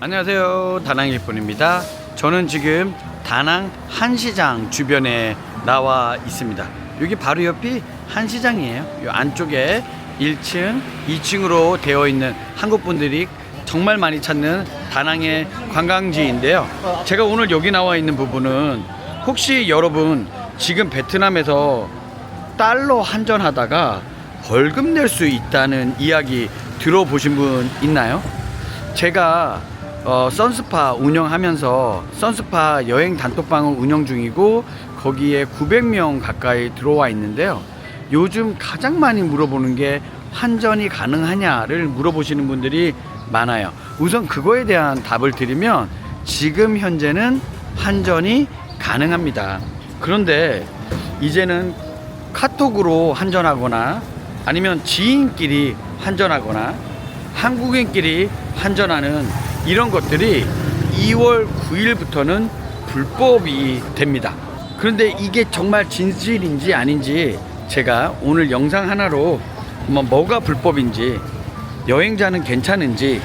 안녕하세요, 다낭일본입니다. 저는 지금 다낭 한시장 주변에 나와 있습니다. 여기 바로 옆이 한시장이에요. 이 안쪽에 1층, 2층으로 되어 있는 한국분들이 정말 많이 찾는 다낭의 관광지인데요. 제가 오늘 여기 나와 있는 부분은 혹시 여러분 지금 베트남에서 달러 환전하다가 벌금 낼 수 있다는 이야기 들어보신 분 있나요? 제가 선스파 운영하면서 선스파 여행 단톡방을 운영 중이고 거기에 900명 가까이 들어와 있는데요. 요즘 가장 많이 물어보는 게 환전이 가능하냐를 물어보시는 분들이 많아요. 우선 그거에 대한 답을 드리면 지금 현재는 환전이 가능합니다. 그런데 이제는 카톡으로 환전하거나 아니면 지인끼리 환전하거나 한국인끼리 환전하는 이런 것들이 2월 9일부터는 불법이 됩니다. 그런데 이게 정말 진실인지 아닌지 제가 오늘 영상 하나로 뭐가 불법인지, 여행자는 괜찮은지,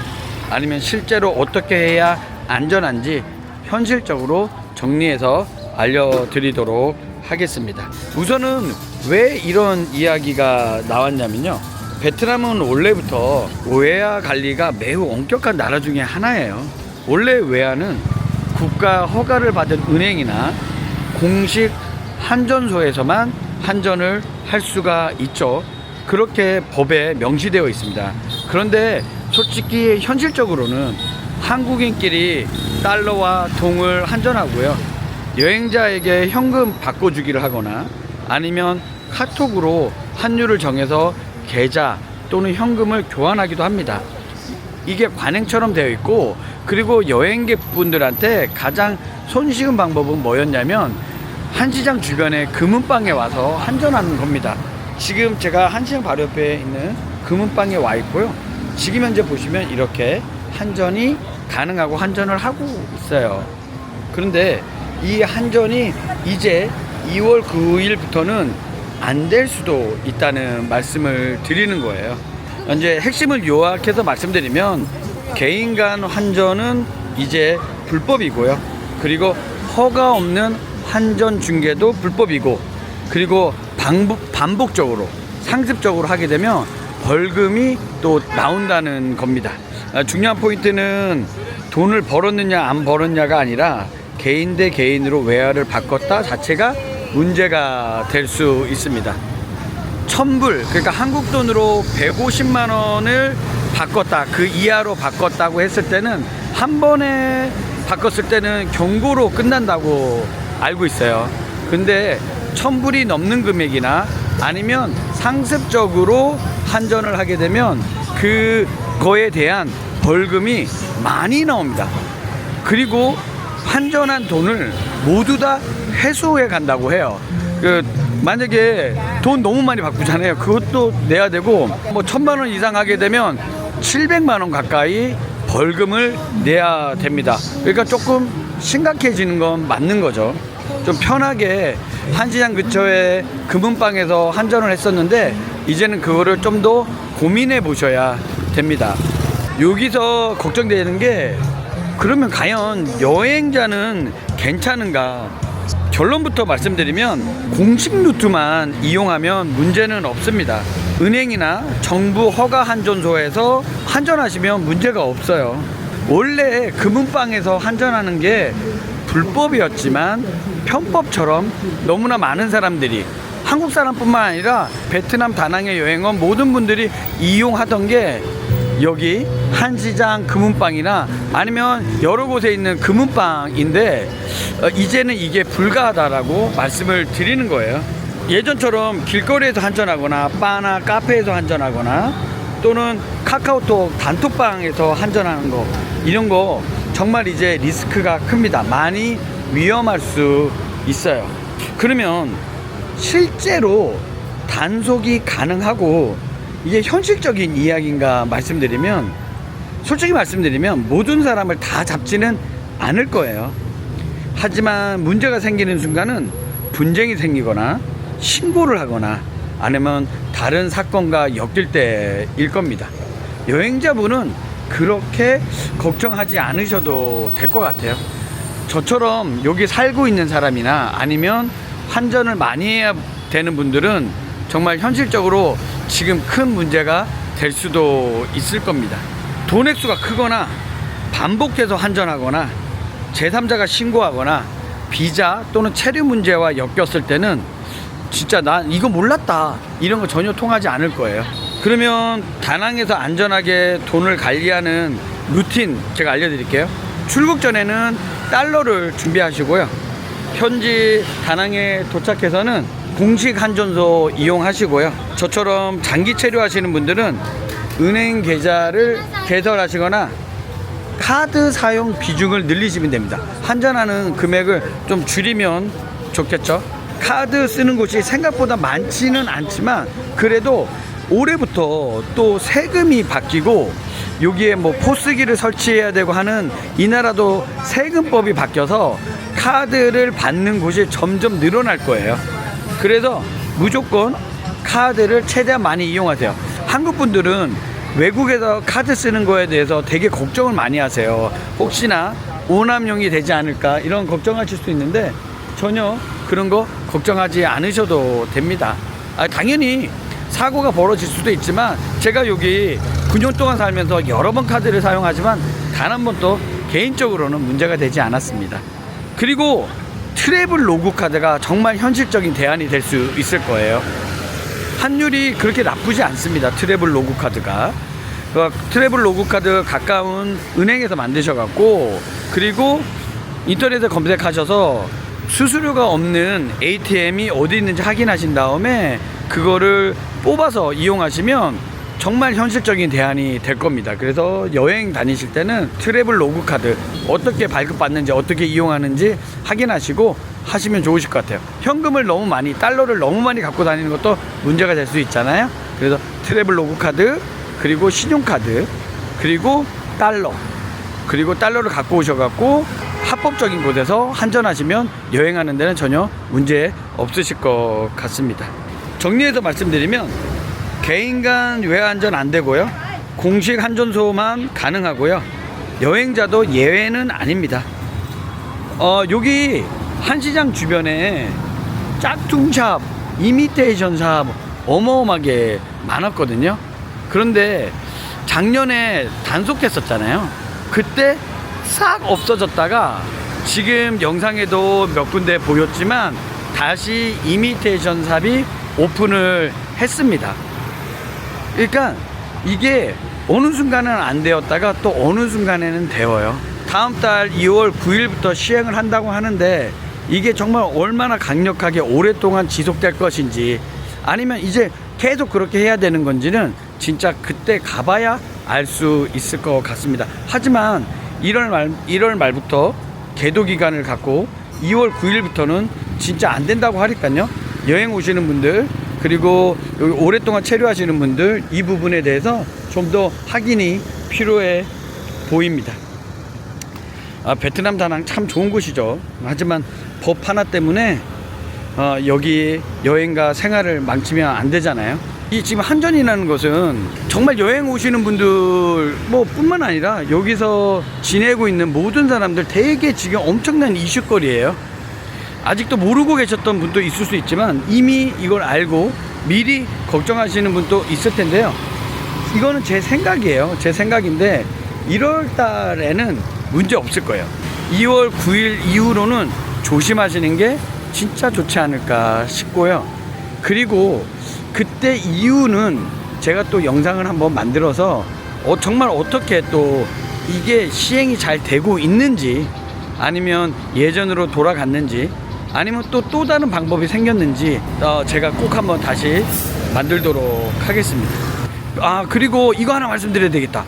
아니면 실제로 어떻게 해야 안전한지 현실적으로 정리해서 알려드리도록 하겠습니다. 우선은 왜 이런 이야기가 나왔냐면요, 베트남은 원래부터 외화 관리가 매우 엄격한 나라 중에 하나예요. 원래 외화는 국가 허가를 받은 은행이나 공식 환전소에서만 환전을 할 수가 있죠. 그렇게 법에 명시되어 있습니다. 그런데 솔직히 현실적으로는 한국인끼리 달러와 동을 환전하고요, 여행자에게 현금 바꿔주기를 하거나 아니면 카톡으로 환율을 정해서 계좌 또는 현금을 교환하기도 합니다. 이게 관행처럼 되어 있고, 그리고 여행객분들한테 가장 손쉬운 방법은 뭐였냐면 한시장 주변에 금은방에 와서 환전하는 겁니다. 지금 제가 한시장 바로 옆에 있는 금은방에 와 있고요. 지금 현재 보시면 이렇게 환전이 가능하고 환전을 하고 있어요. 그런데 이 환전이 이제 2월 9일부터는 안 될 수도 있다는 말씀을 드리는 거예요. 이제 핵심을 요약해서 말씀드리면 개인 간 환전은 이제 불법이고요. 그리고 허가 없는 환전 중개도 불법이고, 그리고 반복적으로 상습적으로 하게 되면 벌금이 또 나온다는 겁니다. 중요한 포인트는 돈을 벌었느냐 안 벌었냐가 아니라 개인 대 개인으로 외화를 바꿨다 자체가 문제가 될 수 있습니다. 1000불, 그러니까 한국 돈으로 150만 원을 바꿨다, 그 이하로 바꿨다고 했을 때는, 한 번에 바꿨을 때는 경고로 끝난다고 알고 있어요. 근데 1000불이 넘는 금액이나 아니면 상습적으로 환전을 하게 되면 그거에 대한 벌금이 많이 나옵니다. 그리고 환전한 돈을 모두 다 회수해 간다고 해요. 만약에 돈 너무 많이 바꾸잖아요. 그것도 내야 되고, 1000만 원 이상 하게 되면 700만 원 가까이 벌금을 내야 됩니다. 그러니까 조금 심각해지는 건 맞는 거죠. 좀 편하게 한시장 근처에 금은방에서 환전을 했었는데 이제는 그거를 좀 더 고민해 보셔야 됩니다. 여기서 걱정되는 게, 그러면 과연 여행자는 괜찮은가? 결론부터 말씀드리면 공식 루트만 이용하면 문제는 없습니다. 은행이나 정부 허가 환전소에서 환전하시면 문제가 없어요. 원래 금은방에서 환전하는 게 불법이었지만 편법처럼 너무나 많은 사람들이, 한국 사람뿐만 아니라 베트남 다낭의 여행원 모든 분들이 이용하던 게 여기 한시장 금은방이나 아니면 여러 곳에 있는 금은방인데, 이제는 이게 불가하다라고 말씀을 드리는 거예요. 예전처럼 길거리에서 환전하거나 바나 카페에서 환전하거나 또는 카카오톡 단톡방에서 환전하는 거, 이런 거 정말 이제 리스크가 큽니다. 많이 위험할 수 있어요. 그러면 실제로 단속이 가능하고 이게 현실적인 이야기인가 말씀드리면, 솔직히 말씀드리면 모든 사람을 다 잡지는 않을 거예요. 하지만 문제가 생기는 순간은 분쟁이 생기거나 신고를 하거나 아니면 다른 사건과 엮일 때일 겁니다. 여행자분은 그렇게 걱정하지 않으셔도 될 것 같아요. 저처럼 여기 살고 있는 사람이나 아니면 환전을 많이 해야 되는 분들은 정말 현실적으로 지금 큰 문제가 될 수도 있을 겁니다. 돈 액수가 크거나 반복해서 환전하거나 제3자가 신고하거나 비자 또는 체류 문제와 엮였을 때는 진짜 난 이거 몰랐다 이런 거 전혀 통하지 않을 거예요. 그러면 다낭에서 안전하게 돈을 관리하는 루틴 제가 알려드릴게요. 출국 전에는 달러를 준비하시고요. 현지 다낭에 도착해서는 공식 환전소 이용하시고요. 저처럼 장기 체류하시는 분들은 은행 계좌를 개설하시거나 카드 사용 비중을 늘리시면 됩니다. 환전하는 금액을 좀 줄이면 좋겠죠. 카드 쓰는 곳이 생각보다 많지는 않지만 그래도 올해부터 또 세금이 바뀌고 여기에 뭐 포스기를 설치해야 되고 하는 이 나라도 세금법이 바뀌어서 카드를 받는 곳이 점점 늘어날 거예요. 그래서 무조건 카드를 최대한 많이 이용하세요. 한국 분들은 외국에서 카드 쓰는 거에 대해서 되게 걱정을 많이 하세요. 혹시나 오남용이 되지 않을까 이런 걱정하실 수 있는데 전혀 그런 거 걱정하지 않으셔도 됩니다. 당연히 사고가 벌어질 수도 있지만 제가 여기 9년 동안 살면서 여러 번 카드를 사용하지만 단 한 번도 개인적으로는 문제가 되지 않았습니다. 그리고 트래블 로그 카드가 정말 현실적인 대안이 될 수 있을 거예요. 환율이 그렇게 나쁘지 않습니다. 트래블 로그 카드가. 트래블 로그 카드 가까운 은행에서 만드셔갖고 그리고 인터넷에 검색하셔서 수수료가 없는 ATM이 어디 있는지 확인하신 다음에 그거를 뽑아서 이용하시면 정말 현실적인 대안이 될 겁니다. 그래서 여행 다니실 때는 트래블 로그 카드 어떻게 발급받는지 어떻게 이용하는지 확인하시고 하시면 좋으실 것 같아요. 현금을 너무 많이 달러를 너무 많이 갖고 다니는 것도 문제가 될 수 있잖아요. 그래서 트래블 로그 카드 그리고 신용카드 그리고 그리고 달러를 갖고 오셔갖고 합법적인 곳에서 환전하시면 여행하는 데는 전혀 문제 없으실 것 같습니다. 정리해서 말씀드리면 개인 간 외화 환전 안 되고요. 공식 환전소만 가능하고요. 여행자도 예외는 아닙니다. 여기 한시장 주변에 짝퉁샵, 이미테이션 샵 어마어마하게 많았거든요. 그런데 작년에 단속했었잖아요. 그때 싹 없어졌다가 지금 영상에도 몇 군데 보였지만 다시 이미테이션 샵이 오픈을 했습니다. 그러니까 이게 어느 순간은 안 되었다가 또 어느 순간에는 되어요. 다음 달 2월 9일부터 시행을 한다고 하는데 이게 정말 얼마나 강력하게 오랫동안 지속될 것인지 아니면 이제 계속 그렇게 해야 되는 건지는 진짜 그때 가봐야 알 수 있을 것 같습니다. 하지만 1월 말부터 계도 기간을 갖고 2월 9일부터는 진짜 안 된다고 하니까요. 여행 오시는 분들 그리고 여기 오랫동안 체류하시는 분들 이 부분에 대해서 좀 더 확인이 필요해 보입니다. 베트남 다낭 참 좋은 곳이죠. 하지만 법 하나 때문에 여기 여행과 생활을 망치면 안 되잖아요. 이 지금 한전이라는 것은 정말 여행 오시는 분들 뿐만 아니라 여기서 지내고 있는 모든 사람들 되게 지금 엄청난 이슈거리예요. 아직도 모르고 계셨던 분도 있을 수 있지만 이미 이걸 알고 미리 걱정하시는 분도 있을 텐데요. 이거는 제 생각이에요. 제 생각인데 1월 달에는 문제 없을 거예요. 2월 9일 이후로는 조심하시는 게 진짜 좋지 않을까 싶고요. 그리고 그때 이후는 제가 또 영상을 한번 만들어서 정말 어떻게 또 이게 시행이 잘 되고 있는지 아니면 예전으로 돌아갔는지 아니면 또 다른 방법이 생겼는지 제가 꼭 한번 다시 만들도록 하겠습니다. 그리고 이거 하나 말씀드려야 되겠다.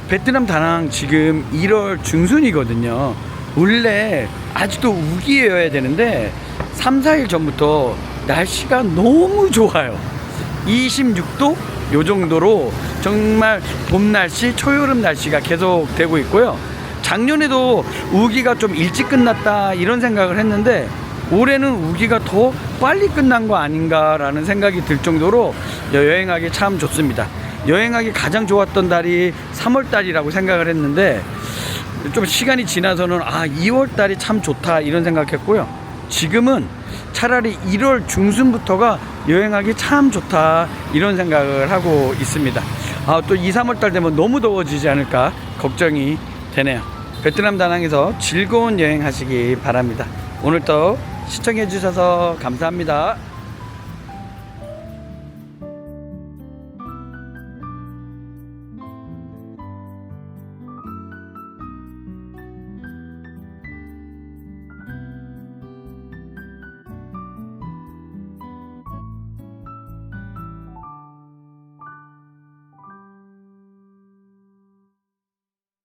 베트남 다낭 지금 1월 중순이거든요. 원래 아직도 우기여야 되는데 3, 4일 전부터 날씨가 너무 좋아요. 26도 요 정도로 정말 봄 날씨, 초여름 날씨가 계속 되고 있고요. 작년에도 우기가 좀 일찍 끝났다 이런 생각을 했는데 올해는 우기가 더 빨리 끝난 거 아닌가라는 생각이 들 정도로 여행하기 참 좋습니다. 여행하기 가장 좋았던 달이 3월 달이라고 생각을 했는데 좀 시간이 지나서는 2월 달이 참 좋다 이런 생각했고요. 지금은 차라리 1월 중순부터가 여행하기 참 좋다 이런 생각을 하고 있습니다. 또 2, 3월 달 되면 너무 더워지지 않을까 걱정이 되네요. 베트남 다낭에서 즐거운 여행 하시기 바랍니다. 오늘도 시청해 주셔서 감사합니다.